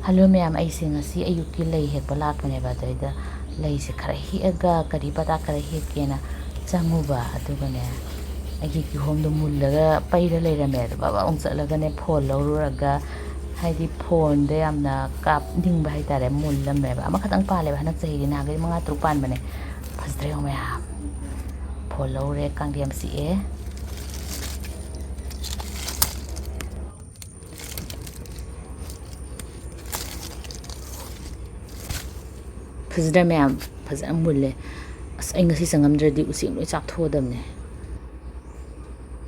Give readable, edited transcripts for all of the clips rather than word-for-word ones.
Hello ma'am, I ngasi ayuki lay hekpa lakpaneba adayda layse khara hekaga kari pata khara hekena changuba adugane aigi kihomdo mullaga paira leirame adu baba ong chatlagane phone lawruraga haidi phone de yamna kap dingba haitare mullameba ama khatang paleba hanak chahidi nagai manga truk panbane phasdre yong ma'am phone lawre kangdiam si e phasdre ma'am phasdre mulle as ai ngasi sangamdradi using loi chak thodamne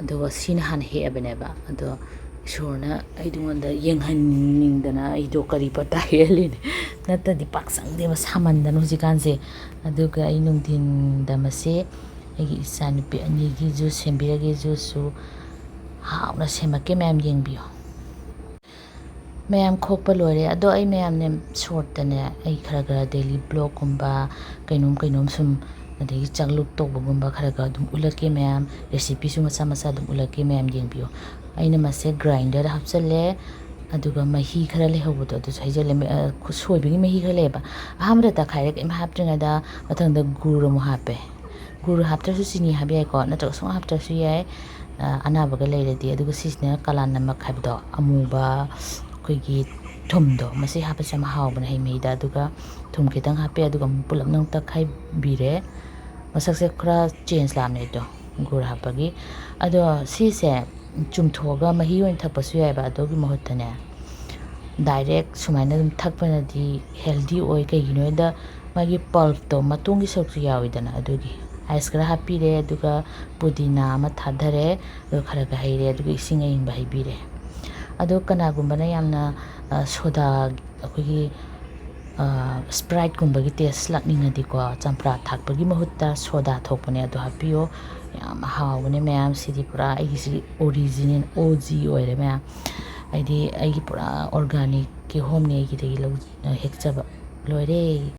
ado sina han he abaneba ado ishorna aidungonda yenghaningdana aido kari pata helini nata di paksang de masamandan hujikanse aduga ai nungdin damase agi isanupi anigi ju sembirage ju su hauna semake ma'am yengbiyo ma'am khokpa lore ado ai ma'am ne short tane ai khara daily blog kumba kainom sum adagi chagluk tobugumba khara dum ulake ma'am recipe su masa dum ulake ma'am yengbiyo aina mase grinder hapsale aduga mahi khara le hobudo adu haijale soibigi mahi khara leba ahamra ta khaire em haptringa da mathangda guru mo hape guru haptra su sini habi ko na to so haptra su yai anabaga leiredi aduga sisna kalana makhabdo amuba koigi thumdo masi hapa sama hawbana hai meida aduga thum kitang hape aduga pulak nang takhai bire masakse khra change lamne do gur hapagi ado sise chumthoga mahi oin thakpasu yaiba adogi mahuttane direct sumaina dum thakpana di healthy oi kaigino da magi pulp to matungi soksu yawidana adugi ice khra hapire aduga pudina ama thadare khara ga haire aduga ising ayin ba haibire ado kanagumbana yamna soda akogi sprite kumbagi taste lakningadi ko champra thakpagi mahutta soda thokpane ado hapiyo yam hawne ma'am sidi pura aigi original OG oire ma'am aigi pura organic ki home ne aigi tegi hekchaba loire